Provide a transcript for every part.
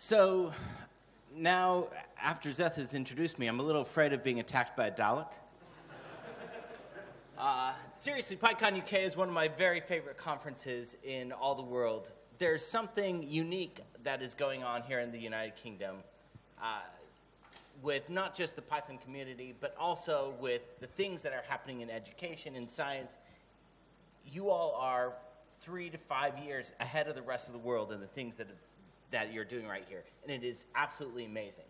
So now, after Zeth has introduced me, I'm a little afraid of being attacked by a Dalek. Seriously, PYCON UK is one of my very favorite conferences in all the world. There's something unique that is going on here in the United Kingdom with not just the Python community, but also with the things that are happening in education and science. You all are 3 to 5 years ahead of the rest of the world in the things that you're doing right here, and it is absolutely amazing.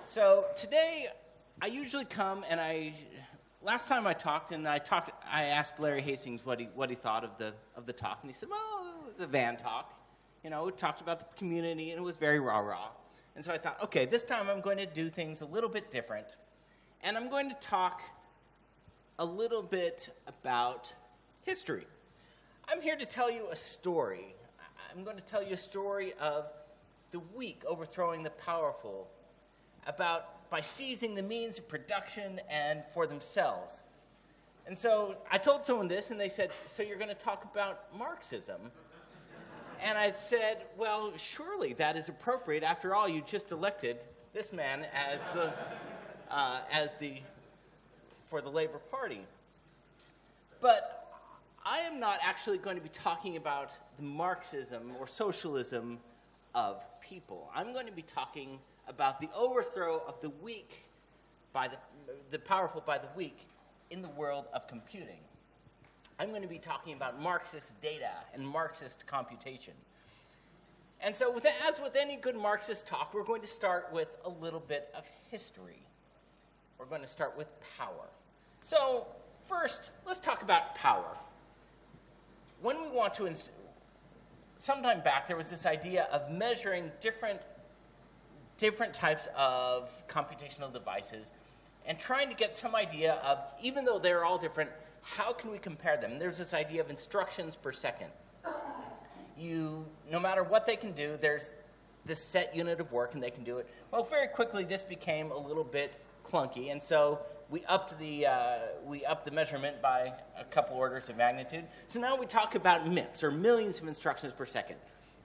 So today, I usually come and last time I talked, I asked Larry Hastings what he thought of the talk, and he said, well, it was a van talk. You know, we talked about the community, and it was very rah-rah. And so I thought, okay, this time I'm going to do things a little bit different, and I'm going to talk a little bit about history. I'm here to tell you a story. I'm going to tell you a story of the weak overthrowing the powerful, by seizing the means of production and for themselves. And so I told someone this, and they said, so you're going to talk about Marxism? And I said, well, surely that is appropriate. After all, you just elected this man as for the Labour Party. But I am not actually going to be talking about the Marxism or socialism of people. I'm going to be talking about the overthrow of the weak by the powerful by the weak in the world of computing. I'm going to be talking about Marxist data and Marxist computation. And so as with any good Marxist talk, we're going to start with a little bit of history. We're going to start with power. So first, let's talk about power. When we want to, sometime back, there was this idea of measuring different types of computational devices and trying to get some idea of, even though they're all different, how can we compare them? There's this idea of instructions per second. No matter what they can do, there's this set unit of work and they can do it. Well, very quickly this became a little bit clunky, and so we upped the measurement by a couple orders of magnitude. So now we talk about MIPS, or millions of instructions per second.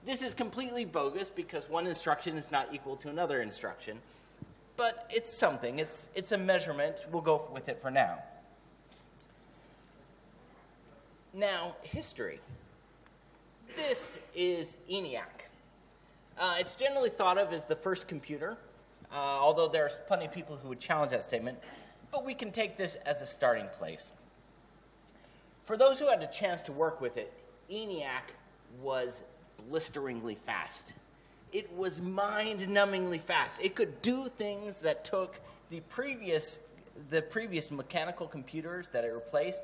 This is completely bogus because one instruction is not equal to another instruction, but it's something. It's a measurement. We'll go with it for now. Now, history. This is ENIAC. It's generally thought of as the first computer, although there's plenty of people who would challenge that statement, but we can take this as a starting place. For those who had a chance to work with it, ENIAC was blisteringly fast. It was mind-numbingly fast. It could do things that took the previous mechanical computers that it replaced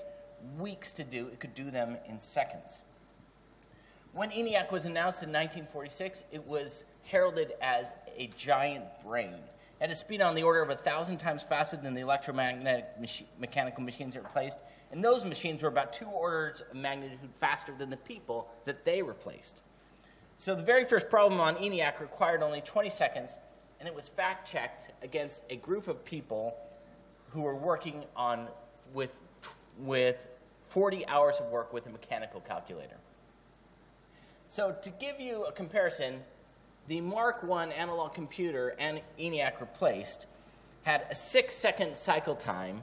weeks to do. It could do them in seconds. When ENIAC was announced in 1946, it was heralded as a giant brain. It had a speed on the order of 1,000 times faster than the electromagnetic mechanical machines it replaced, and those machines were about 2 orders of magnitude faster than the people that they replaced. So the very first problem on ENIAC required only 20 seconds, and it was fact-checked against a group of people who were working with 40 hours of work with a mechanical calculator. So to give you a comparison, the Mark I analog computer and ENIAC replaced had a 6-second cycle time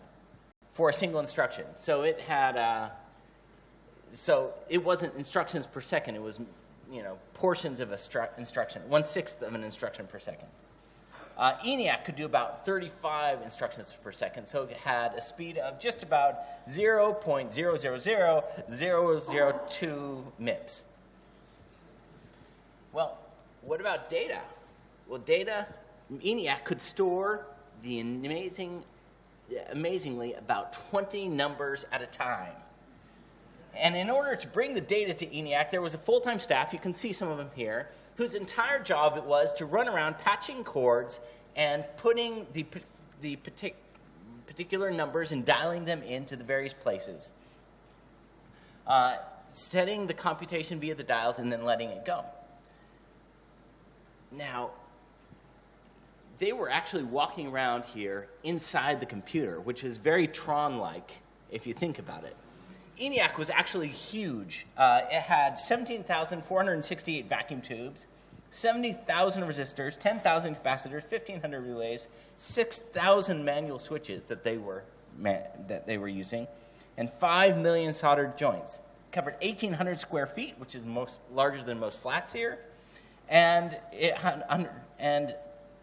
for a single instruction. So it had, so it wasn't instructions per second. It was, portions of an instruction, 1/6 of an instruction per second. ENIAC could do about 35 instructions per second, so it had a speed of just about 0.000002 MIPS. Well, what about data? Well, ENIAC could store the amazingly about 20 numbers at a time. And in order to bring the data to ENIAC, there was a full-time staff, you can see some of them here, whose entire job it was to run around patching cords and putting the particular numbers and dialing them into the various places, setting the computation via the dials and then letting it go. Now, they were actually walking around here inside the computer, which is very Tron-like if you think about it. ENIAC was actually huge. It had 17,468 vacuum tubes, 70,000 resistors, 10,000 capacitors, 1,500 relays, 6,000 manual switches that they were using, and 5 million soldered joints. It covered 1,800 square feet, which is larger than most flats here, and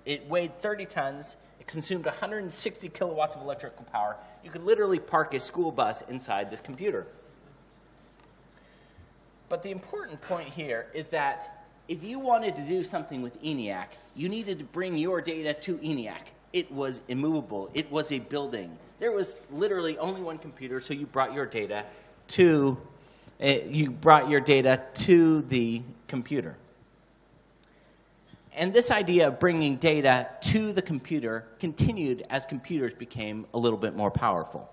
it weighed 30 tons. It consumed 160 kilowatts of electrical power. You could literally park a school bus inside this computer. But the important point here is that if you wanted to do something with ENIAC, you needed to bring your data to ENIAC. It was immovable. It was a building. There was literally only one computer, so you brought your data to the computer. And this idea of bringing data to the computer continued as computers became a little bit more powerful.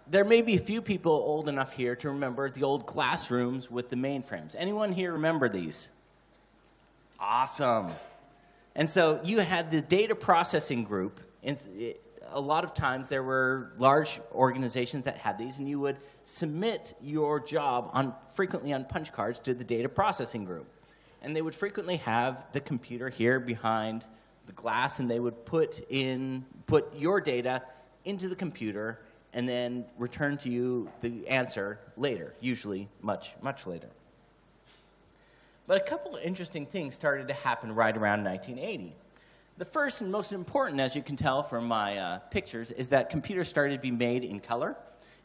There may be a few people old enough here to remember the old classrooms with the mainframes. Anyone here remember these? Awesome. And so you had the data processing group. And a lot of times there were large organizations that had these, and you would submit your job frequently on punch cards to the data processing group. And they would frequently have the computer here behind the glass, and they would put your data into the computer and then return to you the answer later, usually much, much later. But a couple of interesting things started to happen right around 1980. The first and most important, as you can tell from my pictures, is that computers started to be made in color.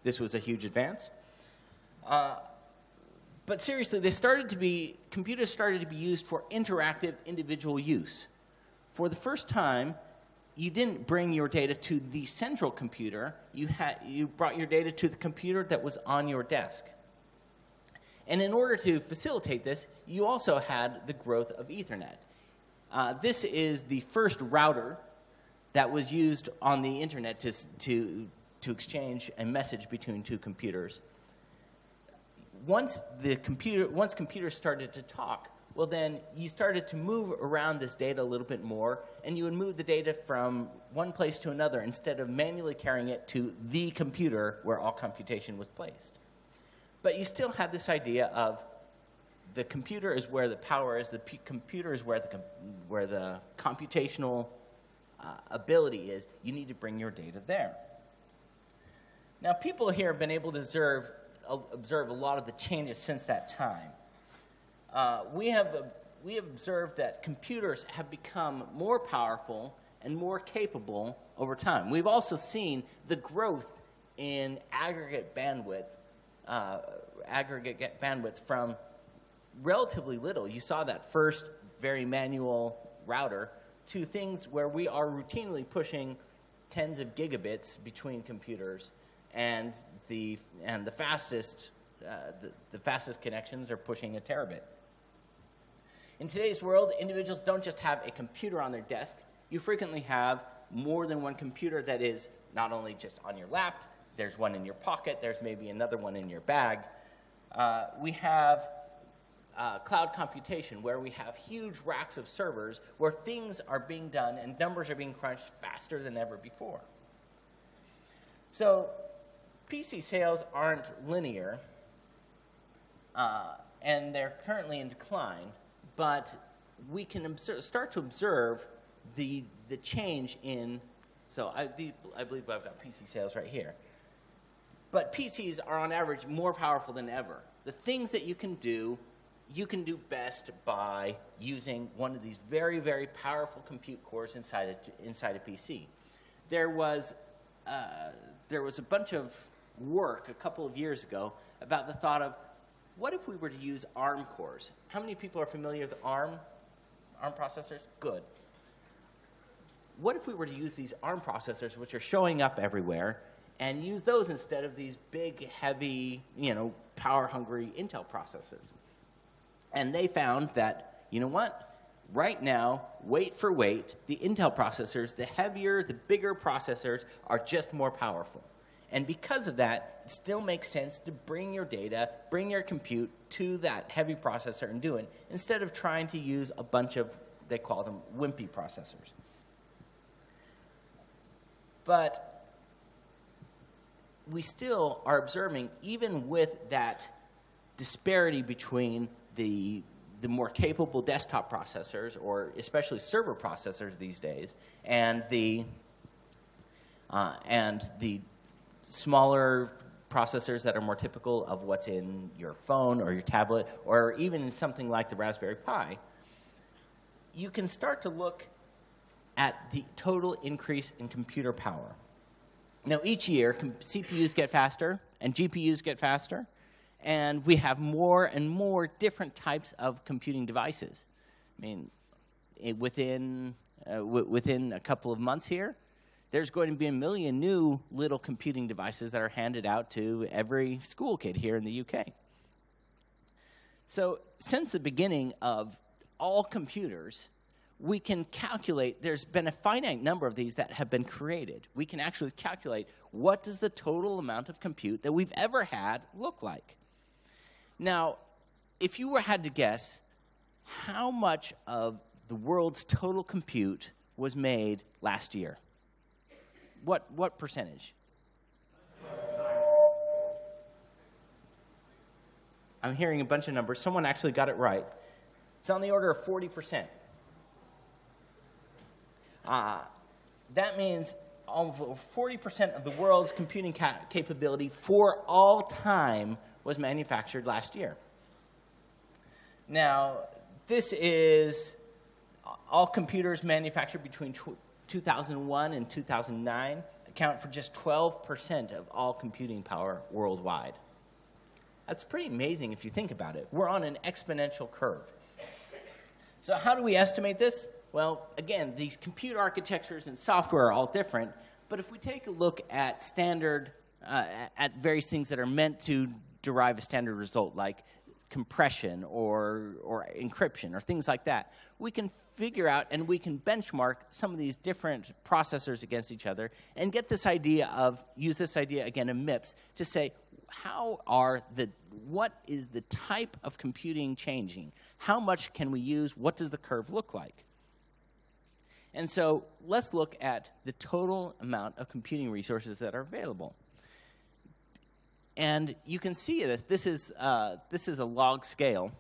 This was a huge advance. But seriously, computers started to be used for interactive individual use. For the first time, you didn't bring your data to the central computer. You brought your data to the computer that was on your desk. And in order to facilitate this, you also had the growth of Ethernet. This is the first router that was used on the internet to exchange a message between two computers. Once computers started to talk, well, then you started to move around this data a little bit more, and you would move the data from one place to another instead of manually carrying it to the computer where all computation was placed. But you still had this idea of the computer is where the power is, the computer is where the computational ability is. You need to bring your data there. Now, people here have been able to observe a lot of the changes since that time. We have observed that computers have become more powerful and more capable over time. We've also seen the growth in aggregate bandwidth from relatively little. You saw that first very manual router to things where we are routinely pushing tens of gigabits between computers, and the fastest connections are pushing a terabit. In today's world, individuals don't just have a computer on their desk. You frequently have more than one computer that is not only just on your lap, there's one in your pocket, there's maybe another one in your bag. We have cloud computation, where we have huge racks of servers where things are being done and numbers are being crunched faster than ever before. So PC sales aren't linear, and they're currently in decline, but we can start to observe the change in, so I believe I've got PC sales right here. But PCs are on average more powerful than ever. The things that you can do best by using one of these very, very powerful compute cores inside a PC. There was a bunch of work a couple of years ago about the thought of, what if we were to use ARM cores? How many people are familiar with ARM processors? Good. What if we were to use these ARM processors, which are showing up everywhere, and use those instead of these big, heavy, power-hungry Intel processors? And they found that, you know what? Right now, weight for weight, the Intel processors, the heavier, the bigger processors are just more powerful. And because of that, it still makes sense to bring your data, bring your compute to that heavy processor and do it, instead of trying to use a bunch of, they call them wimpy processors. But we still are observing, even with that disparity between the more capable desktop processors, or especially server processors these days, and the smaller processors that are more typical of what's in your phone or your tablet, or even something like the Raspberry Pi, you can start to look at the total increase in computer power. Now, each year, CPUs get faster and GPUs get faster, and we have more and more different types of computing devices. I mean, within a couple of months here, there's going to be 1 million new little computing devices that are handed out to every school kid here in the UK. So since the beginning of all computers, we can calculate, there's been a finite number of these that have been created. We can actually calculate what does the total amount of compute that we've ever had look like. Now, if you had to guess how much of the world's total compute was made last year, what percentage? I'm hearing a bunch of numbers. Someone actually got it right. It's on the order of 40%. That means over 40% of the world's computing capability for all time was manufactured last year. Now, this is all computers manufactured between 2001 and 2009 account for just 12% of all computing power worldwide. That's pretty amazing if you think about it. We're on an exponential curve. So how do we estimate this? Well, again, these compute architectures and software are all different, but if we take a look at standard, at various things that are meant to derive a standard result, like compression or encryption or things like that, we can figure out and we can benchmark some of these different processors against each other and get this idea of, use this idea again of MIPS to say, what is the type of computing changing? How much can we use? What does the curve look like? And so let's look at the total amount of computing resources that are available. And you can see this is a log scale.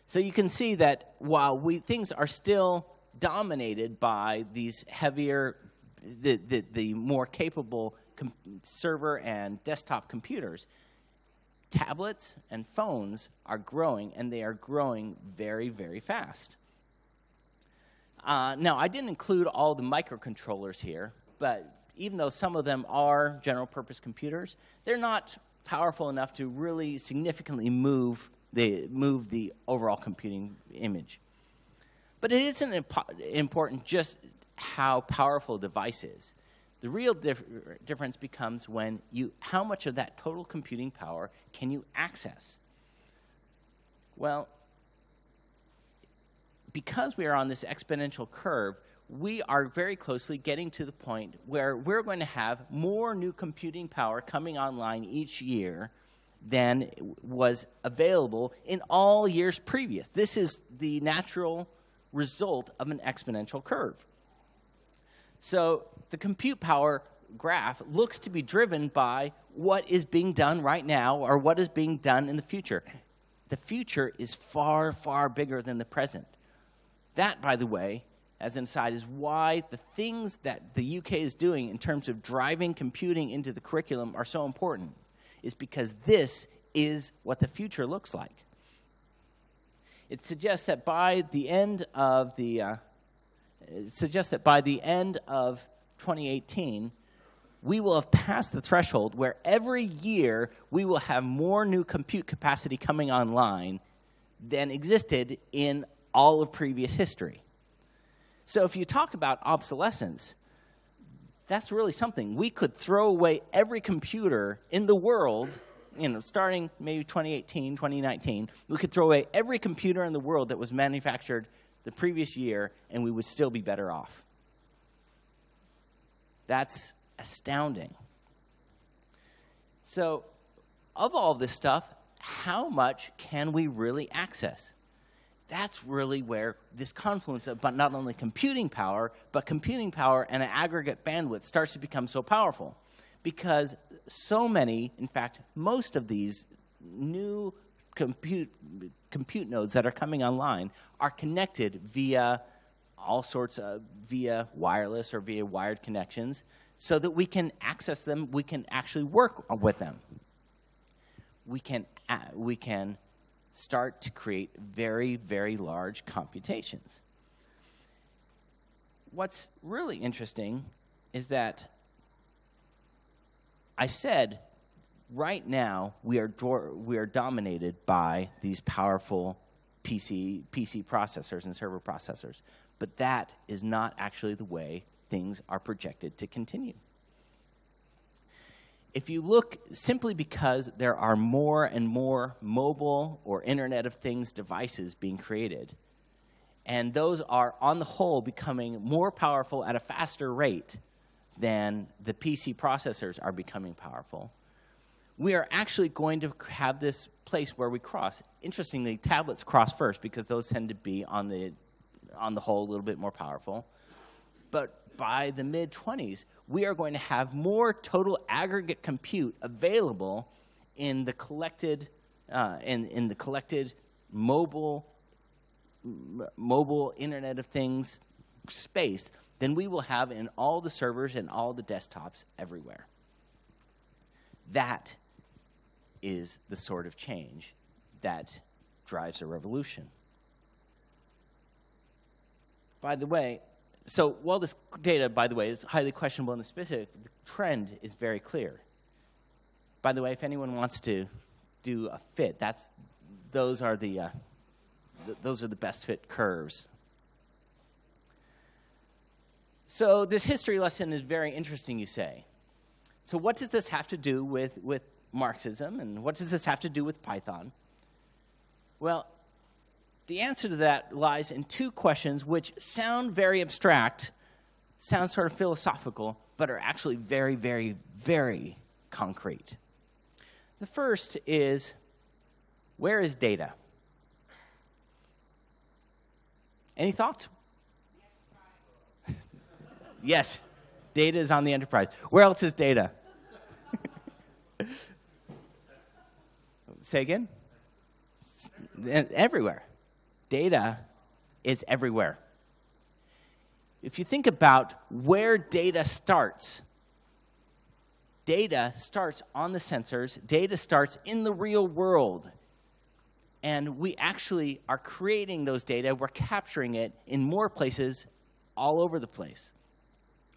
So you can see that while things are still dominated by these heavier, the more capable server and desktop computers, tablets and phones are growing, and they are growing very, very fast. Now, I didn't include all the microcontrollers here, but even though some of them are general-purpose computers, they're not powerful enough to really significantly move the overall computing image. But it isn't important just how powerful a device is. The real difference becomes when how much of that total computing power can you access? Well, because we are on this exponential curve, we are very closely getting to the point where we're going to have more new computing power coming online each year than was available in all years previous. This is the natural result of an exponential curve. So the compute power graph looks to be driven by what is being done right now or what is being done in the future. The future is far, far bigger than the present. That, by the way, as an aside, is why the things that the UK is doing in terms of driving computing into the curriculum are so important, is because this is what the future looks like. It suggests that by the end of 2018, we will have passed the threshold where every year we will have more new compute capacity coming online than existed in all of previous history. So if you talk about obsolescence, that's really something. We could throw away every computer in the world, starting maybe 2018, 2019, we could throw away every computer in the world that was manufactured the previous year, and we would still be better off. That's astounding. So of all this stuff, how much can we really access? That's really where this confluence of not only computing power, but computing power and an aggregate bandwidth starts to become so powerful. because so many, in fact, most of these new compute nodes that are coming online are connected via all sorts of, via wireless or via wired connections, so that we can access them, we can actually work with them. We can start to create very, very large computations. What's really interesting is that I said right now we are dominated by these powerful PC processors and server processors, but that is not actually the way things are projected to continue. If you look, simply because there are more and more mobile or Internet of Things devices being created, and those are, on the whole, becoming more powerful at a faster rate than the PC processors are becoming powerful, we are actually going to have this place where we cross. Interestingly, tablets cross first because those tend to be, on the whole, a little bit more powerful. But by the mid-20s, we are going to have more total aggregate compute available in the collected, in the collected mobile Internet of Things space than we will have in all the servers and all the desktops everywhere. That is the sort of change that drives a revolution. By the way, so while this data, by the way, is highly questionable in the specific, the trend is very clear. By the way, if anyone wants to do a fit, those are the best fit curves. So this history lesson is very interesting, you say. So what does this have to do with Marxism, and what does this have to do with Python? Well, the answer to that lies in two questions which sound very abstract, sound sort of philosophical, but are actually very, very, very concrete. The first is, where is data? Any thoughts? Yes, data is on the enterprise. Where else is data? Say again? Everywhere. Data is everywhere. If you think about where data starts on the sensors, data starts in the real world. And we actually are creating those data, we're capturing it in more places all over the place.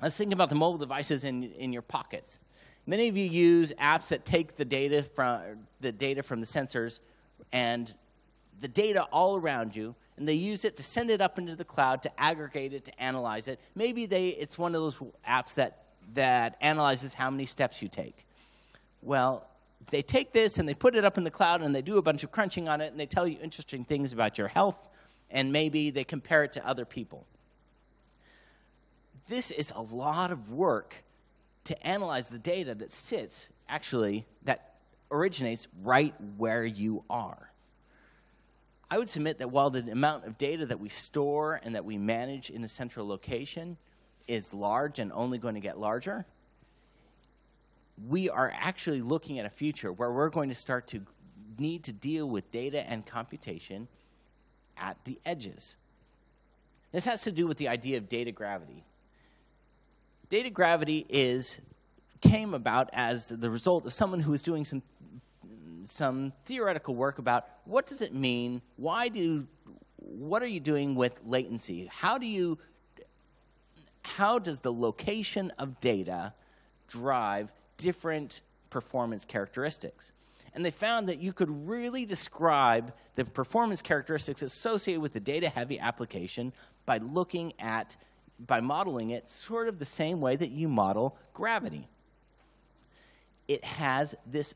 Let's think about the mobile devices in your pockets. Many of you use apps that take the data from the sensors and the data all around you, and they use it to send it up into the cloud, to aggregate it, to analyze it. Maybe it's one of those apps that analyzes how many steps you take. Well, they take this and they put it up in the cloud and they do a bunch of crunching on it and they tell you interesting things about your health, and maybe they compare it to other people. This is a lot of work to analyze the data that originates right where you are. I would submit that while the amount of data that we store and that we manage in a central location is large and only going to get larger, we are actually looking at a future where we're going to start to need to deal with data and computation at the edges. This has to do with the idea of data gravity. Data gravity came about as the result of someone who was doing some theoretical work about what does it mean, what are you doing with latency? How does the location of data drive different performance characteristics? And they found that you could really describe the performance characteristics associated with the data-heavy application by modeling it sort of the same way that you model gravity. It has this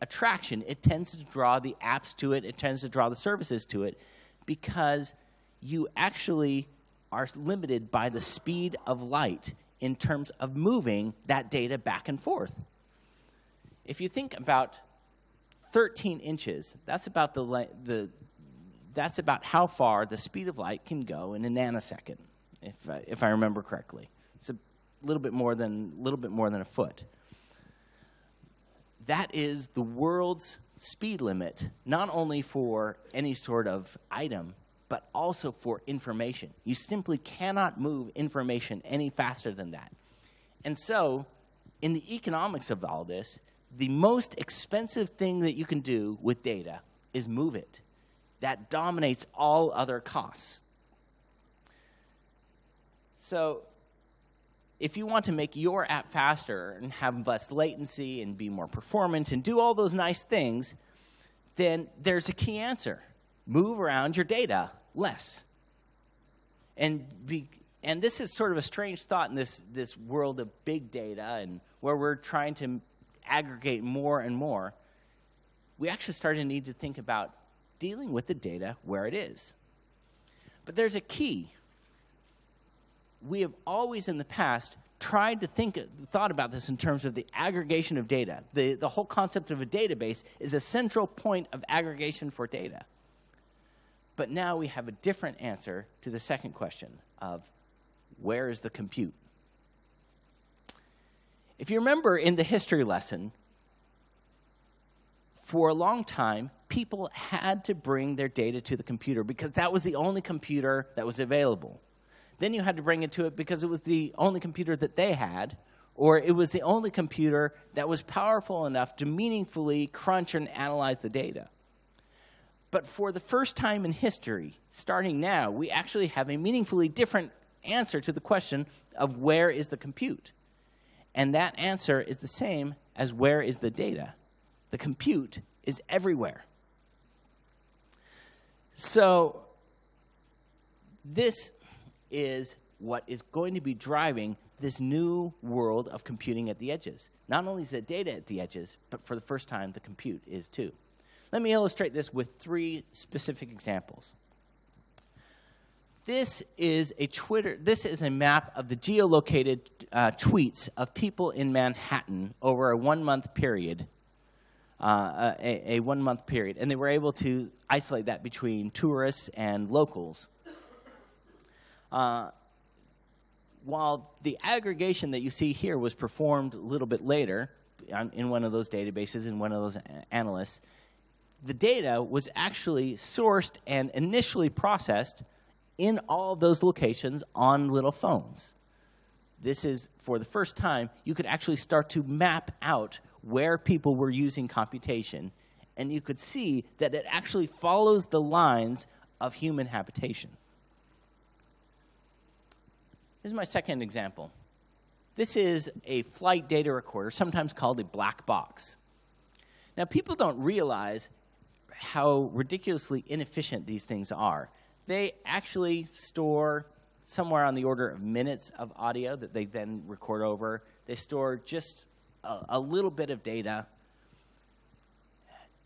attraction. It tends to draw the apps to it. It tends to draw the services to it because you actually are limited by the speed of light in terms of moving that data back and forth. If you think about 13 inches, that's about that's about how far the speed of light can go in a nanosecond, if I remember correctly. It's a little bit more than a foot. that is the world's speed limit, not only for any sort of item, but also for information. You simply cannot move information any faster than that. And so, in the economics of all this, the most expensive thing that you can do with data is move it. That dominates all other costs. So, if you want to make your app faster and have less latency and be more performant and do all those nice things, then there's a key answer. Move around your data less. And this is sort of a strange thought in this world of big data and where we're trying to aggregate more and more. We actually start to need to think about dealing with the data where it is. But there's a key. We have always in the past tried to thought about this in terms of the aggregation of data. The whole concept of a database is a central point of aggregation for data. But now we have a different answer to the second question of where is the compute? If you remember in the history lesson, for a long time, people had to bring their data to the computer because that was the only computer that was available. Then you had to bring it to it because it was the only computer that they had, or it was the only computer that was powerful enough to meaningfully crunch and analyze the data. But for the first time in history, starting now, we actually have a meaningfully different answer to the question of where is the compute. And that answer is the same as where is the data. The compute is everywhere. So this is what is going to be driving this new world of computing at the edges. Not only is the data at the edges, but for the first time, the compute is too. Let me illustrate this with 3 specific examples. This is a map of the geolocated tweets of people in Manhattan over a 1-month period. A 1-month period, and they were able to isolate that between tourists and locals. While the aggregation that you see here was performed a little bit later in one of those databases, in one of those analysts, the data was actually sourced and initially processed in all of those locations on little phones. This is, for the first time, you could actually start to map out where people were using computation, and you could see that it actually follows the lines of human habitation. Here's my second example. This is a flight data recorder, sometimes called a black box. Now, people don't realize how ridiculously inefficient these things are. They actually store somewhere on the order of minutes of audio that they then record over. They store just a little bit of data.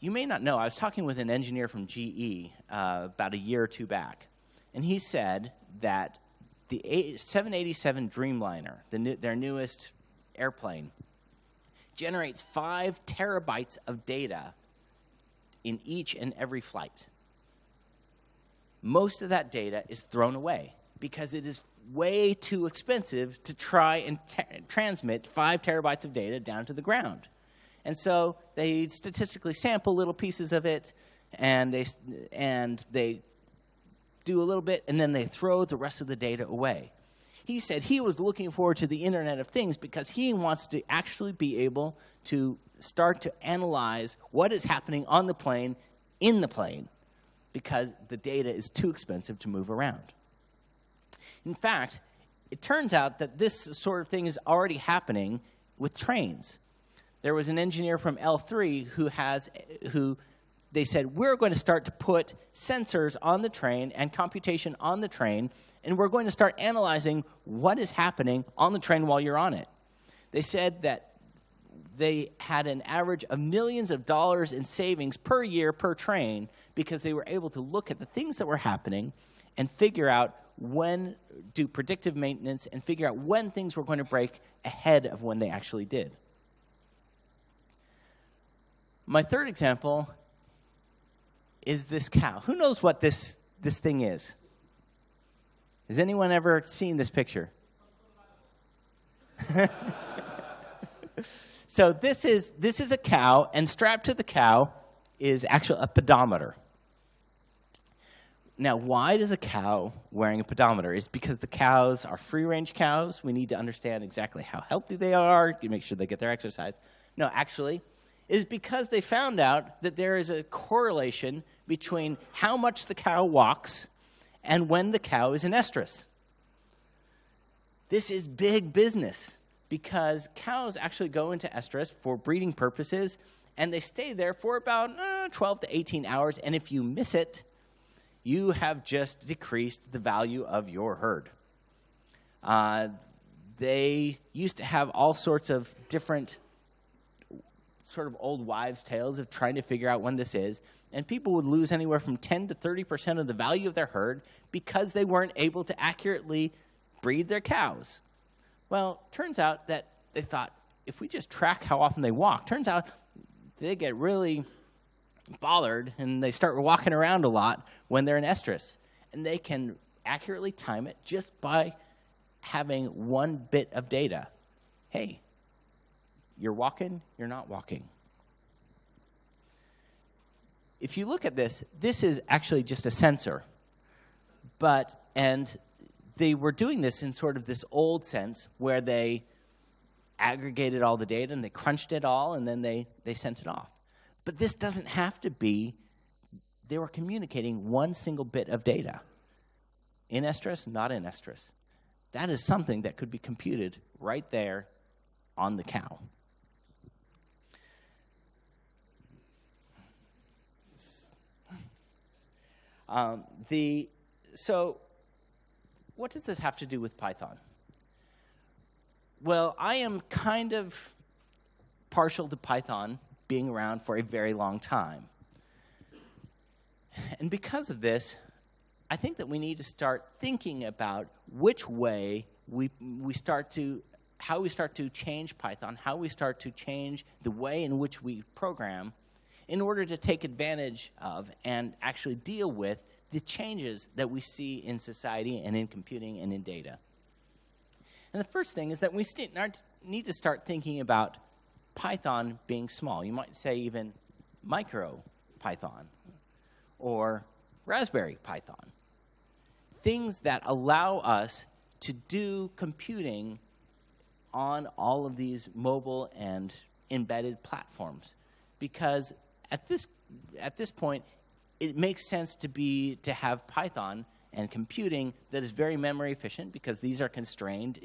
You may not know, I was talking with an engineer from GE about a year or 2 back, and he said that the 787 Dreamliner, their newest airplane, generates 5 terabytes of data in each and every flight. Most of that data is thrown away because it is way too expensive to try and transmit 5 terabytes of data down to the ground. And so they statistically sample little pieces of it, and they do a little bit, and then they throw the rest of the data away. He said he was looking forward to the Internet of Things because he wants to actually be able to start to analyze what is happening on the plane, in the plane, because the data is too expensive to move around. In fact, it turns out that this sort of thing is already happening with trains. There was an engineer from L3 who they said, we're going to start to put sensors on the train and computation on the train, and we're going to start analyzing what is happening on the train while you're on it. They said that they had an average of millions of dollars in savings per year per train because they were able to look at the things that were happening and figure out do predictive maintenance and figure out when things were going to break ahead of when they actually did. My third example is this cow. Who knows what this thing is? Has anyone ever seen this picture? So this is a cow, and strapped to the cow is actually a pedometer. Now, why does a cow wearing a pedometer? It's because the cows are free-range cows. We need to understand exactly how healthy they are to make sure they get their exercise. No, actually, is because they found out that there is a correlation between how much the cow walks and when the cow is in estrus. This is big business because cows actually go into estrus for breeding purposes, and they stay there for about 12 to 18 hours, and if you miss it, you have just decreased the value of your herd. They used to have all sorts of different sort of old wives' tales of trying to figure out when this is, and people would lose anywhere from 10 to 30% of the value of their herd because they weren't able to accurately breed their cows. Well, turns out that they thought, if we just track how often they walk, turns out they get really bothered and they start walking around a lot when they're in estrus. And they can accurately time it just by having one bit of data. Hey, you're walking, you're not walking. If you look at this, this is actually just a sensor. And they were doing this in sort of this old sense where they aggregated all the data and they crunched it all and then they sent it off. But this doesn't have to be. They were communicating one single bit of data. In estrus, not in estrus. That is something that could be computed right there on the cow. So what does this have to do with Python? Well, I am kind of partial to Python being around for a very long time. And because of this, I think that we need to start thinking about which way how we start to change Python, how we start to change the way in which we program in order to take advantage of and actually deal with the changes that we see in society and in computing and in data. And the first thing is that we need to start thinking about Python being small. You might say even micro Python or Raspberry Python. Things that allow us to do computing on all of these mobile and embedded platforms. Because at this point, it makes sense to have Python and computing that is very memory efficient because these are constrained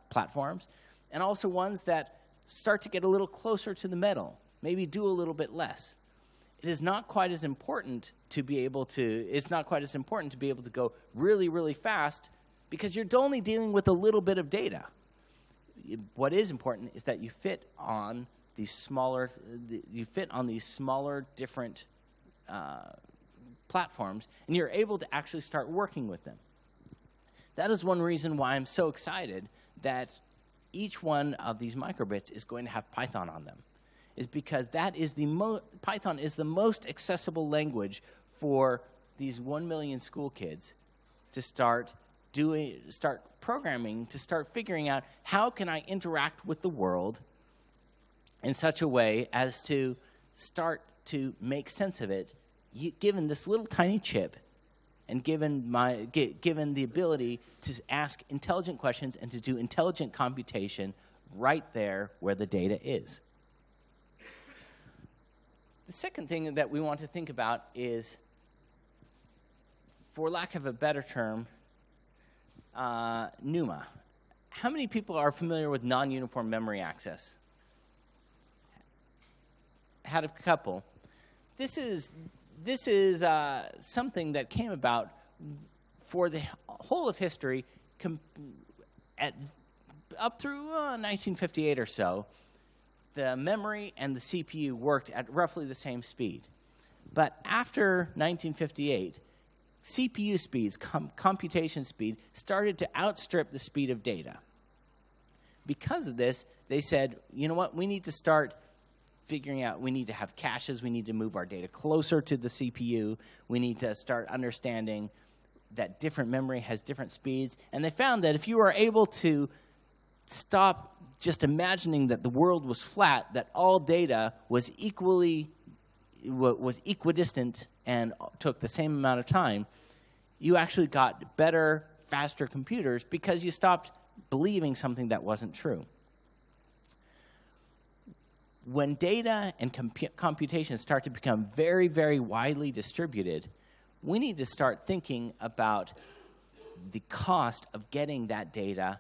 platforms, and also ones that start to get a little closer to the metal, maybe do a little bit less. It is not quite as important to be able to go really, really fast because you're only dealing with a little bit of data. What is important is that you fit on these smaller, different platforms, and you're able to actually start working with them. That is one reason why I'm so excited that each one of these microbits is going to have Python on them, is because Python is the most accessible language for these 1 million school kids to start programming, to start figuring out how can I interact with the world in such a way as to start to make sense of it, given this little tiny chip, and given the ability to ask intelligent questions and to do intelligent computation right there where the data is. The second thing that we want to think about is, for lack of a better term, NUMA. How many people are familiar with non-uniform memory access? Had a couple. This is something that came about for the whole of history up through 1958 or so. The memory and the CPU worked at roughly the same speed. But after 1958, CPU speeds, computation speed, started to outstrip the speed of data. Because of this, they said, you know what, we need to start figuring out, we need to have caches, we need to move our data closer to the CPU, we need to start understanding that different memory has different speeds. And they found that if you are able to stop just imagining that the world was flat, that all data was equidistant and took the same amount of time, you actually got better, faster computers because you stopped believing something that wasn't true. When data and computation start to become very, very widely distributed, we need to start thinking about the cost of getting that data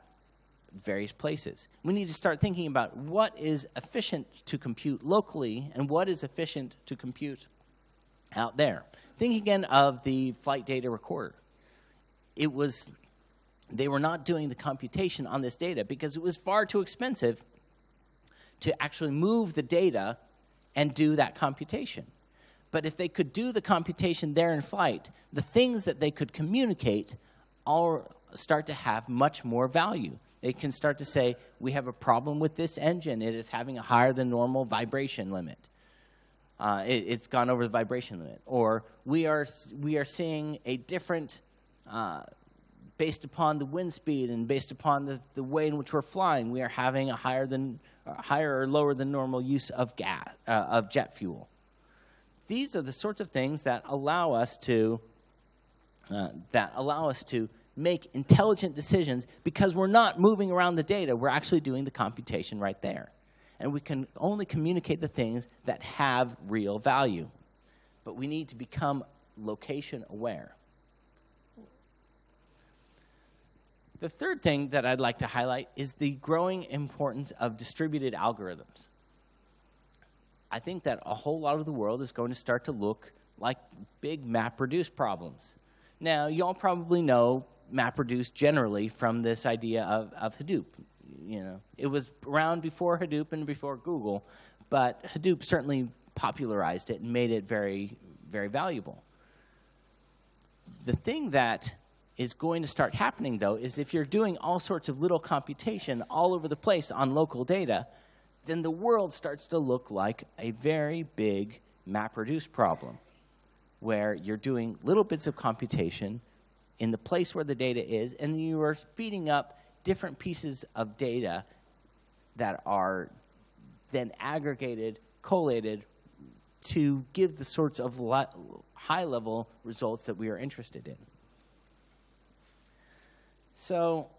various places. We need to start thinking about what is efficient to compute locally and what is efficient to compute out there. Think again of the flight data recorder. They were not doing the computation on this data because it was far too expensive to actually move the data and do that computation. But if they could do the computation there in flight, the things that they could communicate all start to have much more value. They can start to say, we have a problem with this engine. It is having a higher than normal vibration limit. It's gone over the vibration limit. Or we are seeing a different, based upon the wind speed and based upon the way in which we're flying, we are having a higher or lower than normal use of jet fuel. These are the sorts of things that allow us to make intelligent decisions because we're not moving around the data. We're actually doing the computation right there. And we can only communicate the things that have real value. But we need to become location aware. The third thing that I'd like to highlight is the growing importance of distributed algorithms. I think that a whole lot of the world is going to start to look like big MapReduce problems. Now, you all probably know MapReduce generally from this idea of Hadoop. You know, it was around before Hadoop and before Google, but Hadoop certainly popularized it and made it very, very valuable. The thing that is going to start happening, though, is if you're doing all sorts of little computation all over the place on local data, then the world starts to look like a very big MapReduce problem, where you're doing little bits of computation in the place where the data is, and you are feeding up different pieces of data that are then aggregated, collated, to give the sorts of high-level results that we are interested in. So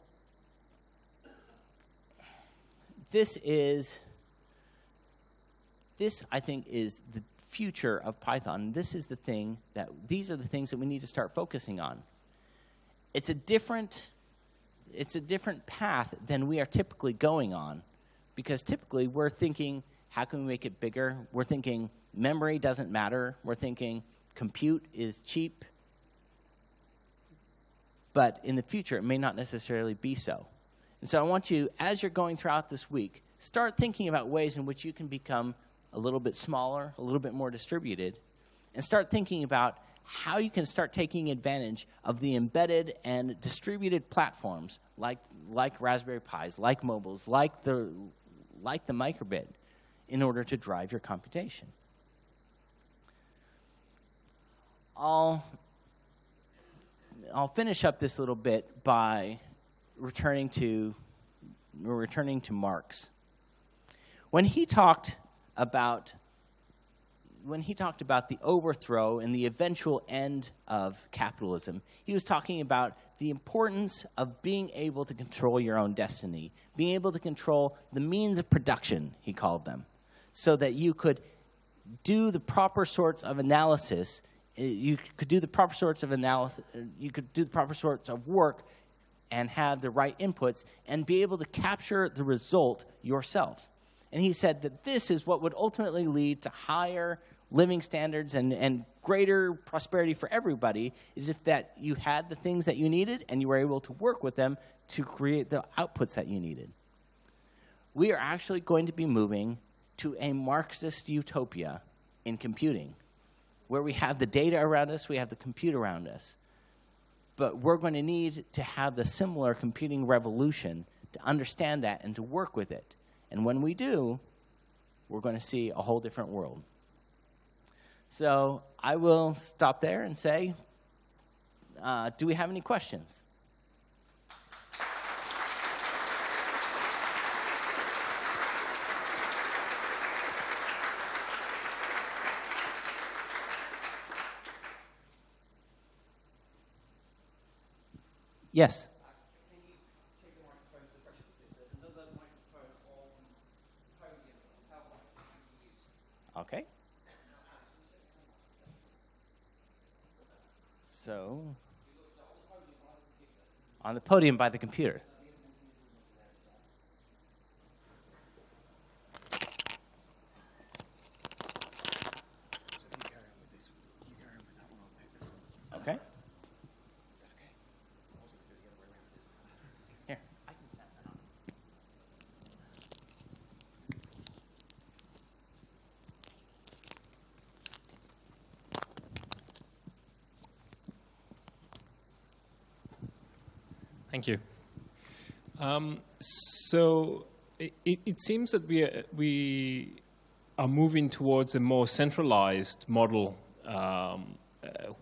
this, I think, is the future of Python. These are the things that we need to start focusing on. It's a different path than we are typically going on, because typically we're thinking, how can we make it bigger? We're thinking memory doesn't matter. We're thinking compute is cheap. But in the future, it may not necessarily be so. And so I want you, as you're going throughout this week, start thinking about ways in which you can become a little bit smaller, a little bit more distributed, and start thinking about how you can start taking advantage of the embedded and distributed platforms like Raspberry Pis, like mobiles, like the microbit, in order to drive your computation. I'll finish up this little bit by returning to Marx. When he talked about the overthrow and the eventual end of capitalism, he was talking about the importance of being able to control your own destiny, being able to control the means of production, he called them, so that you could do the proper sorts of analysis. You could do the proper sorts of analysis. You could do the proper sorts of work and have the right inputs and be able to capture the result yourself. And he said that this is what would ultimately lead to higher living standards and greater prosperity for everybody, is if that you had the things that you needed and you were able to work with them to create the outputs that you needed. We are actually going to be moving to a Marxist utopia in computing, where we have the data around us, we have the compute around us. But we're going to need to have the similar computing revolution to understand that and to work with it. And when we do, we're going to see a whole different world. So I will stop there and say, do we have any questions? Yes. Can you take the microphone to the pressure? There's another microphone on podium. How can you use? Okay. So, on the podium by the computer. Okay. Here, I can set that up. Thank you. So it seems that we are moving towards a more centralized model,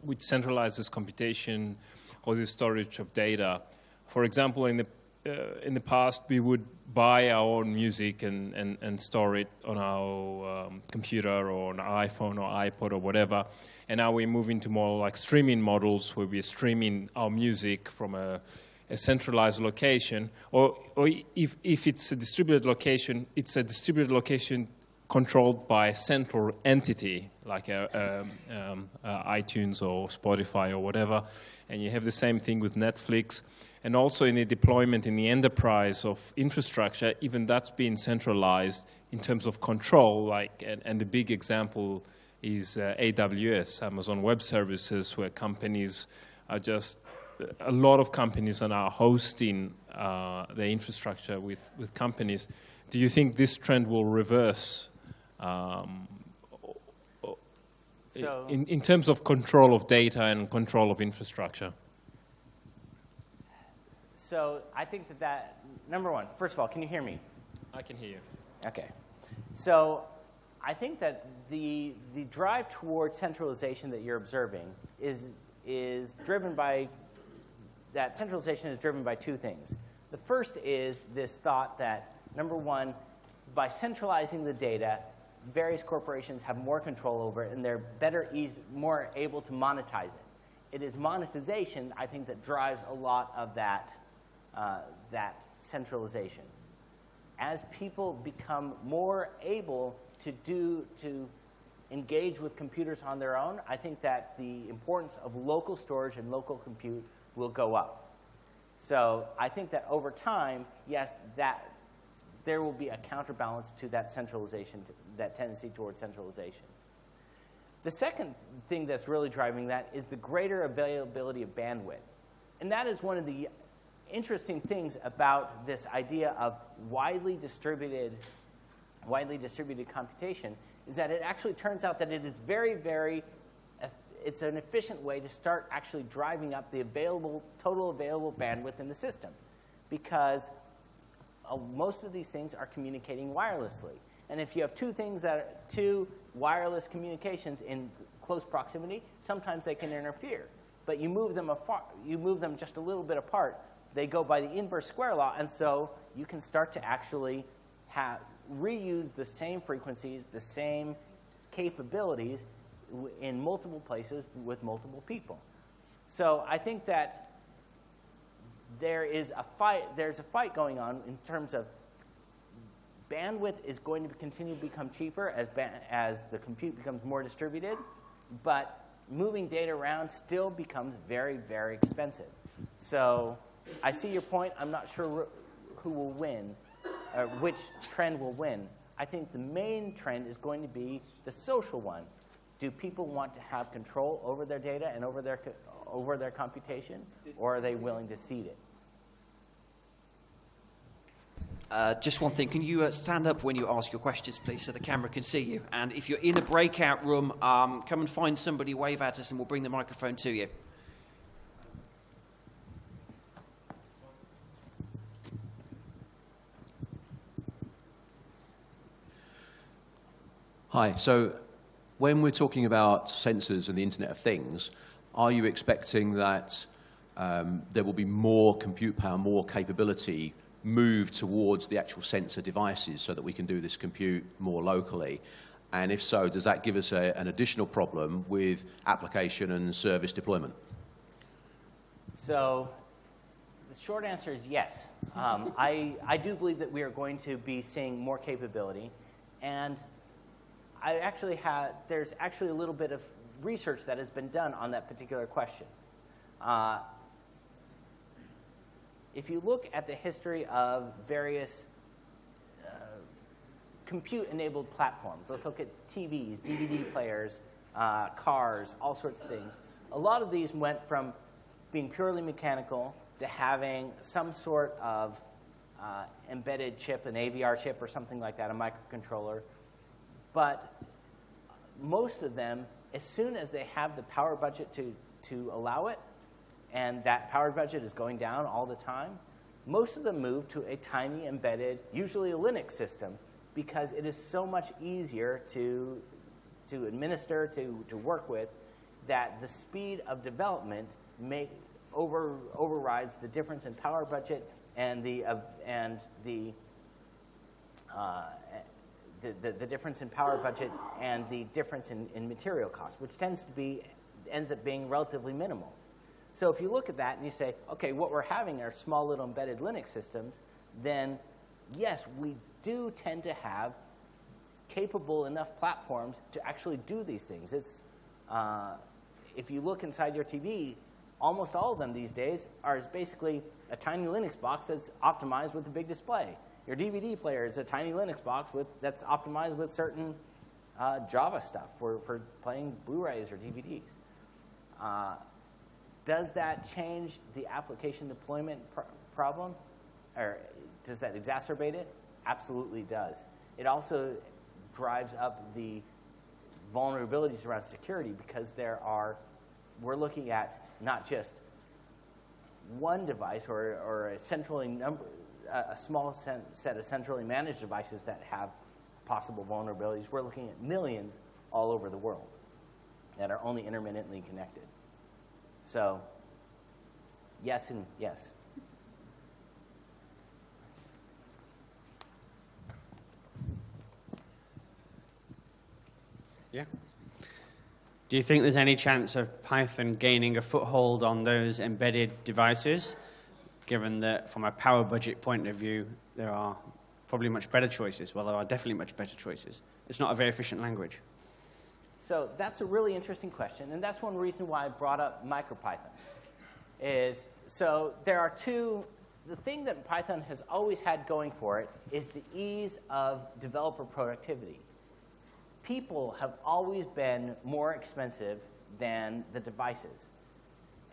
which centralizes computation or the storage of data. For example, in the past, we would buy our own music and store it on our computer or on an iPhone or iPod or whatever. And now we're moving to more like streaming models where we're streaming our music from a centralized location. Or if it's a distributed location, it's a distributed location controlled by a central entity, like iTunes or Spotify or whatever. And you have the same thing with Netflix. And also in the deployment in the enterprise of infrastructure, even that's being centralized in terms of control. And the big example is AWS, Amazon Web Services, where companies are just, a lot of companies are now hosting their infrastructure with companies. Do you think this trend will reverse in terms of control of data and control of infrastructure? So I think that, number one, first of all, can you hear me? I can hear you. Okay. So I think that the drive towards centralization that you're observing is driven by, that centralization is driven by two things. The first is this thought that, number one, by centralizing the data, various corporations have more control over it, and they're more able to monetize it. It is monetization, I think, that drives a lot of that centralization. As people become more able to engage with computers on their own, I think that the importance of local storage and local compute will go up. So I think that over time, yes, that there will be a counterbalance to that centralization, that tendency towards centralization. The second thing that's really driving that is the greater availability of bandwidth. And that is one of the interesting things about this idea of widely distributed computation, is that it actually turns out that it is it's an efficient way to start actually driving up the total available bandwidth in the system, because most of these things are communicating wirelessly. And if you have two wireless communications in close proximity, sometimes they can interfere. But you move them just a little bit apart, they go by the inverse square law, and so you can start to actually reuse the same frequencies, the same capabilities in multiple places with multiple people. So I think that there's a fight going on in terms of bandwidth is going to continue to become cheaper as the compute becomes more distributed, but moving data around still becomes very, very expensive. So I see your point. I'm not sure who will win, or which trend will win. I think the main trend is going to be the social one. Do people want to have control over their data and over their computation, or are they willing to cede it? Just one thing. Can you stand up when you ask your questions, please, so the camera can see you? And if you're in a breakout room, come and find somebody, wave at us, and we'll bring the microphone to you. Hi. So when we're talking about sensors and the Internet of Things, are you expecting that there will be more compute power, more capability moved towards the actual sensor devices so that we can do this compute more locally? And if so, does that give us an additional problem with application and service deployment? So The short answer is yes. I do believe that we are going to be seeing more capability, and there's actually a little bit of research that has been done on that particular question. If you look at the history of various compute-enabled platforms, let's look at TVs, DVD players, cars, all sorts of things. A lot of these went from being purely mechanical to having some sort of embedded chip, an AVR chip or something like that, a microcontroller. But most of them, as soon as they have the power budget to allow it, and that power budget is going down all the time, most of them move to a tiny embedded, usually a Linux system, because it is so much easier to administer, to work with, that the speed of development overrides the difference in power budget and the difference in power budget and the difference in material cost, which ends up being relatively minimal. So if you look at that and you say, okay, what we're having are small little embedded Linux systems, then yes, we do tend to have capable enough platforms to actually do these things. If you look inside your TV, almost all of them these days are basically a tiny Linux box that's optimized with a big display. Your DVD player is a tiny Linux box that's optimized with certain Java stuff for playing Blu-rays or DVDs. Does that change the application deployment problem? Or does that exacerbate it? Absolutely does. It also drives up the vulnerabilities around security, because we're looking at not just one device or a small set of centrally managed devices that have possible vulnerabilities. We're looking at millions all over the world that are only intermittently connected. So, yes and yes. Yeah. Do you think there's any chance of Python gaining a foothold on those embedded devices, given that from a power budget point of view, there are probably much better choices? Well, there are definitely much better choices. It's not a very efficient language. So that's a really interesting question, and that's one reason why I brought up MicroPython. There are the thing that Python has always had going for it is the ease of developer productivity. People have always been more expensive than the devices.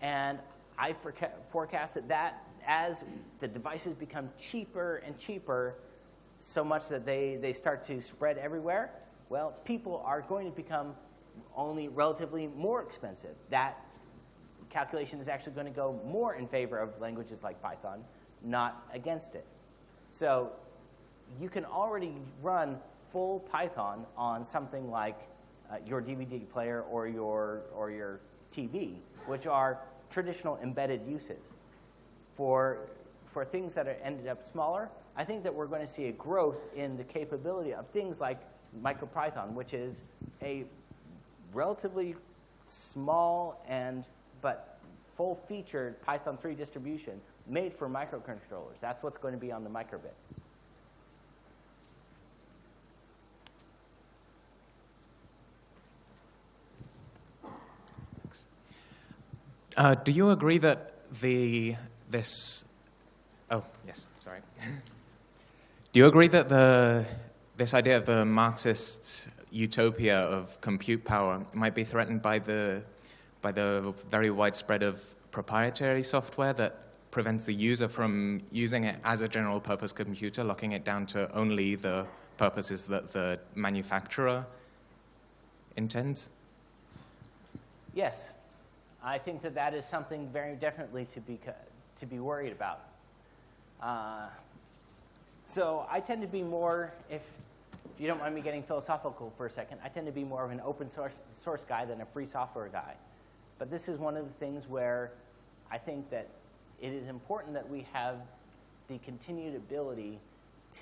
And I forecast that as the devices become cheaper and cheaper, so much that they start to spread everywhere, well, people are going to become only relatively more expensive. That calculation is actually going to go more in favor of languages like Python, not against it. So you can already run full Python on something like your DVD player or your TV, which are traditional embedded uses. For things that are ended up smaller, I think that we're going to see a growth in the capability of things like MicroPython, which is a relatively small but full-featured Python 3 distribution made for microcontrollers. That's what's going to be on the microbit. Do you agree that Do you agree that this idea of the Marxist utopia of compute power might be threatened by the very wide spread of proprietary software that prevents the user from using it as a general purpose computer, locking it down to only the purposes that the manufacturer intends? Yes. I think that is something very definitely to be worried about. So I tend to be more, if you don't mind me getting philosophical for a second, I tend to be more of an open source guy than a free software guy. But this is one of the things where I think that it is important that we have the continued ability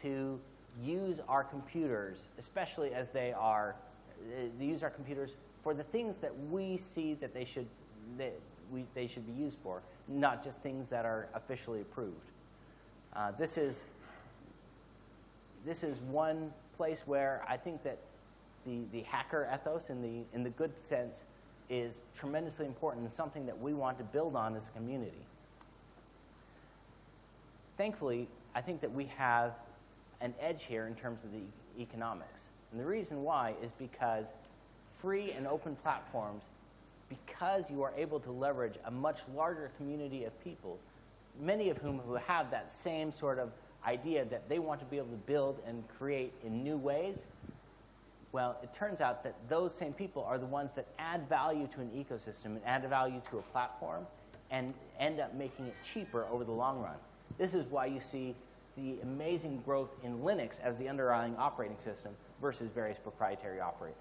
to use our computers, especially as they use our computers for the things that we see that they should be used for, not just things that are officially approved. This is one place where I think that the hacker ethos in the good sense is tremendously important and something that we want to build on as a community. Thankfully, I think that we have an edge here in terms of the economics. And the reason why is because free and open platforms, because you are able to leverage a much larger community of people, many of whom who have that same sort of idea that they want to be able to build and create in new ways, well, it turns out that those same people are the ones that add value to an ecosystem and add value to a platform and end up making it cheaper over the long run. This is why you see the amazing growth in Linux as the underlying operating system versus various proprietary alternatives.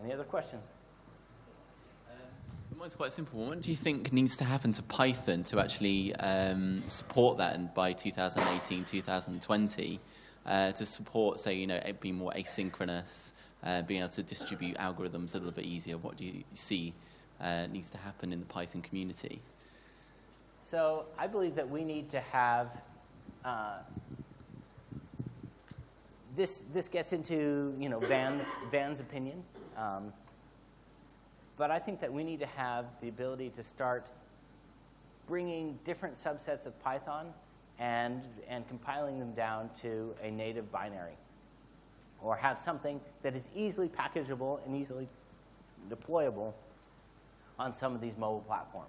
Any other questions? Mine's quite simple. What do you think needs to happen to Python to actually support that by 2018, 2020, to support, say, it being more asynchronous, being able to distribute algorithms a little bit easier? What do you see needs to happen in the Python community? So I believe that we need to have this gets into Van's opinion, but I think that we need to have the ability to start bringing different subsets of Python and compiling them down to a native binary, or have something that is easily packageable and easily deployable on some of these mobile platforms.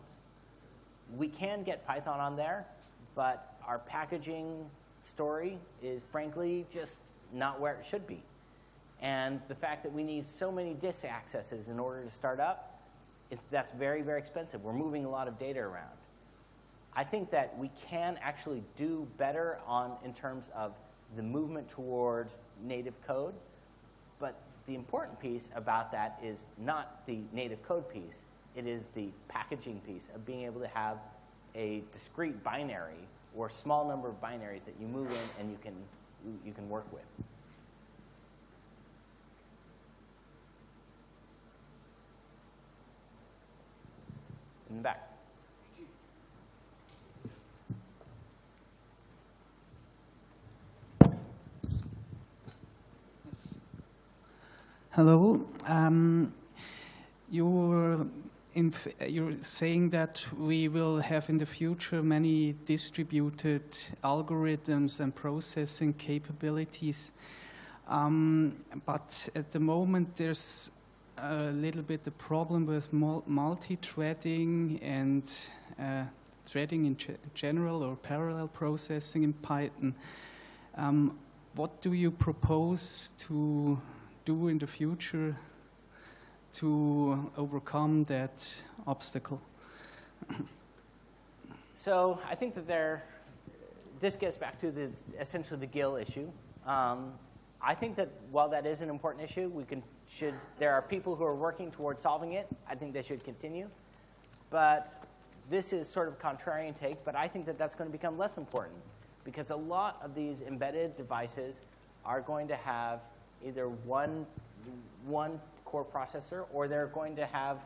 We can get Python on there, but our packaging story is frankly just not where it should be. And the fact that we need so many disk accesses in order to start up, that's very, very expensive. We're moving a lot of data around. I think that we can actually do better in terms of the movement toward native code, but the important piece about that is not the native code piece. It is the packaging piece of being able to have a discrete binary or small number of binaries that you move in and you can work with. In the back. Hello. You're saying that we will have in the future many distributed algorithms and processing capabilities, but at the moment there's a little bit the problem with multi-threading and threading in general, or parallel processing in Python. What do you propose to do in the future to overcome that obstacle? So I think that this gets back to essentially the GIL issue. I think that while that is an important issue, there are people who are working towards solving it. I think they should continue. But this is sort of a contrarian take, but I think that that's going to become less important, because a lot of these embedded devices are going to have either one core processor, or they're going to have,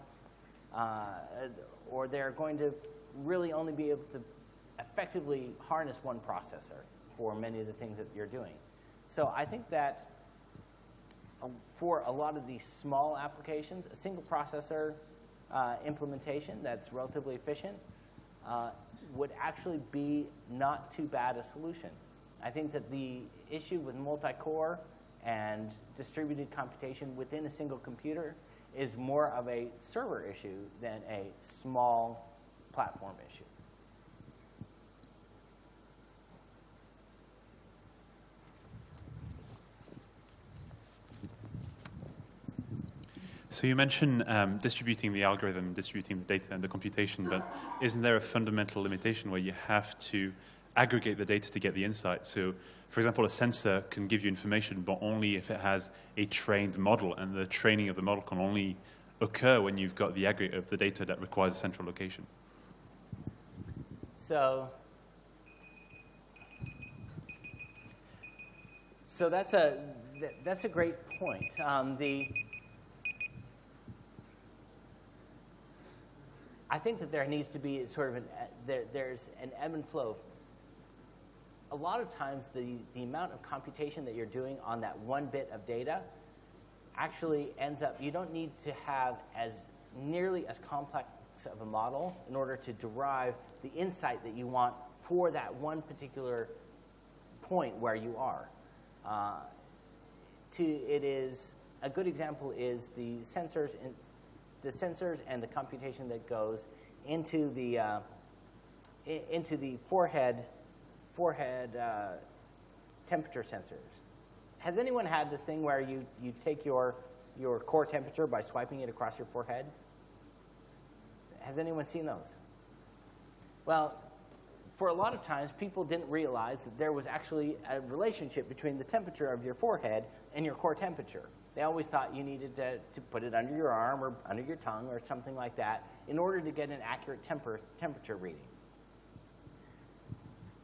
or they're going to really only be able to effectively harness one processor for many of the things that you're doing. So I think that for a lot of these small applications, a single processor implementation that's relatively efficient would actually be not too bad a solution. I think that the issue with multi-core and distributed computation within a single computer is more of a server issue than a small platform issue. So you mentioned distributing the algorithm, distributing the data and the computation, but isn't there a fundamental limitation where you have to aggregate the data to get the insight? So, for example, a sensor can give you information, but only if it has a trained model, and the training of the model can only occur when you've got the aggregate of the data that requires a central location. So So that's a great point. I think that there needs to be sort of there's an ebb and flow. A lot of times the amount of computation that you're doing on that one bit of data actually ends up, you don't need to have nearly as complex of a model in order to derive the insight that you want for that one particular point where you are. A good example is the sensors and the computation that goes into the forehead temperature sensors. Has anyone had this thing where you take your core temperature by swiping it across your forehead? Has anyone seen those? Well, for a lot of times, people didn't realize that there was actually a relationship between the temperature of your forehead and your core temperature. They always thought you needed to put it under your arm or under your tongue or something like that in order to get an accurate temperature reading.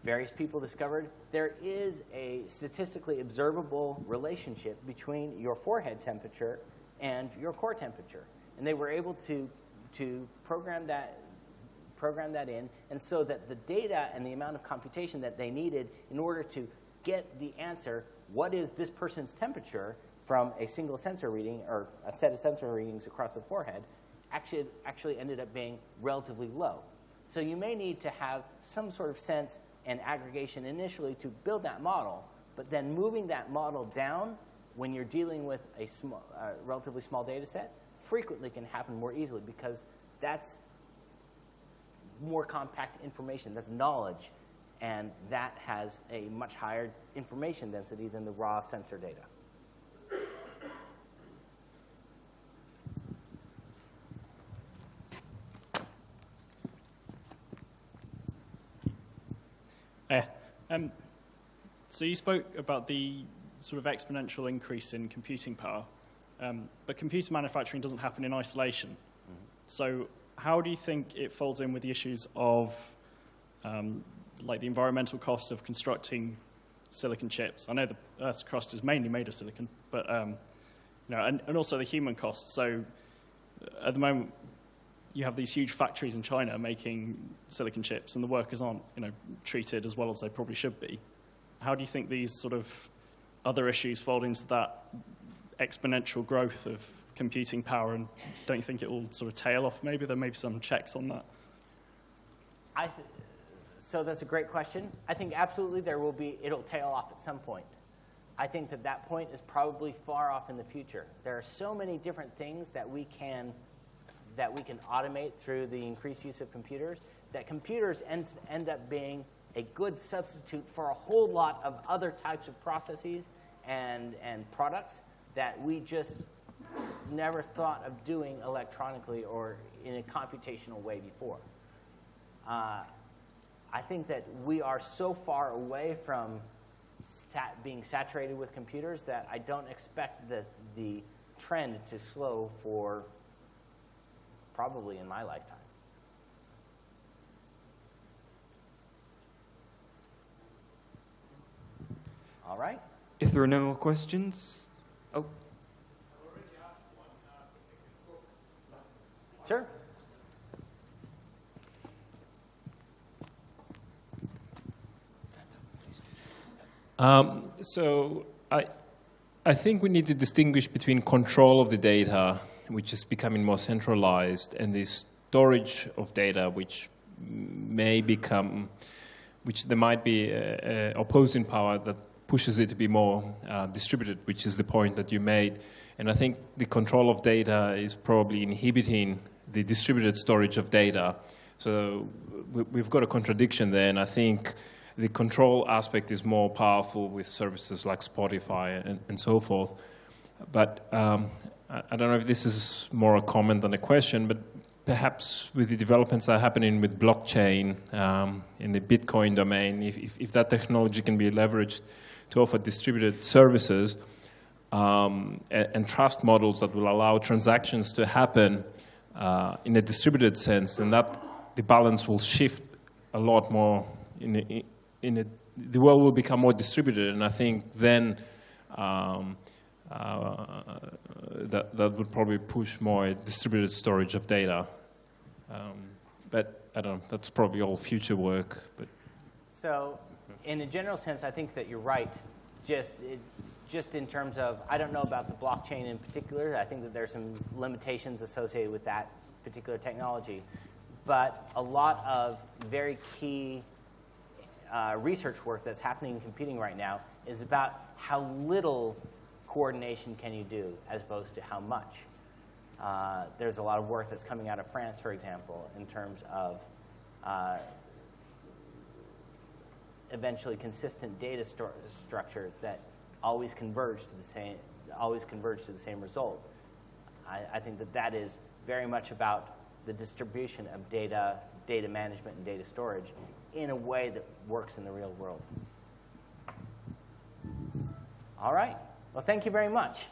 Various people discovered there is a statistically observable relationship between your forehead temperature and your core temperature. And they were able to program that in, and so that the data and the amount of computation that they needed in order to get the answer, what is this person's temperature, from a single sensor reading or a set of sensor readings across the forehead, actually ended up being relatively low. So you may need to have some sort of sense and aggregation initially to build that model, but then moving that model down when you're dealing with a relatively small data set frequently can happen more easily because that's more compact information, that's knowledge, and that has a much higher information density than the raw sensor data. So you spoke about the sort of exponential increase in computing power, but computer manufacturing doesn't happen in isolation. Mm-hmm. So how do you think it folds in with the issues of like the environmental costs of constructing silicon chips? I know the Earth's crust is mainly made of silicon, but and also the human costs. So at the moment, you have these huge factories in China making silicon chips, and the workers aren't, treated as well as they probably should be. How do you think these sort of other issues fold into that exponential growth of computing power, and don't you think it will sort of tail off? Maybe there may be some checks on that. So that's a great question. I think absolutely it'll tail off at some point. I think that point is probably far off in the future. There are so many different things that we can automate through the increased use of computers, that computers end up being a good substitute for a whole lot of other types of processes and products that we just never thought of doing electronically or in a computational way before. I think that we are so far away from being saturated with computers that I don't expect the trend to slow for probably in my lifetime. All right. If there are no more questions, oh. Sure. So I think we need to distinguish between control of the data, which is becoming more centralized, and the storage of data, which there might be opposing power that pushes it to be more distributed, which is the point that you made. And I think the control of data is probably inhibiting the distributed storage of data. So we've got a contradiction there, and I think the control aspect is more powerful with services like Spotify and so forth. But I don't know if this is more a comment than a question, but perhaps with the developments that are happening with blockchain in the Bitcoin domain, if that technology can be leveraged to offer distributed services and trust models that will allow transactions to happen in a distributed sense, then the balance will shift a lot more. The world will become more distributed, and I think then that would probably push more distributed storage of data. But I don't know, that's probably all future work. But So in a general sense, I think that you're right. Just in terms of, I don't know about the blockchain in particular. I think that there's some limitations associated with that particular technology. But a lot of very key research work that's happening in computing right now is about how little coordination can you do as opposed to how much. There's a lot of work that's coming out of France, for example, in terms of eventually consistent data structures that always converge to the same result. I think that that is very much about the distribution of data, data management, and data storage in a way that works in the real world. All right. Well, thank you very much.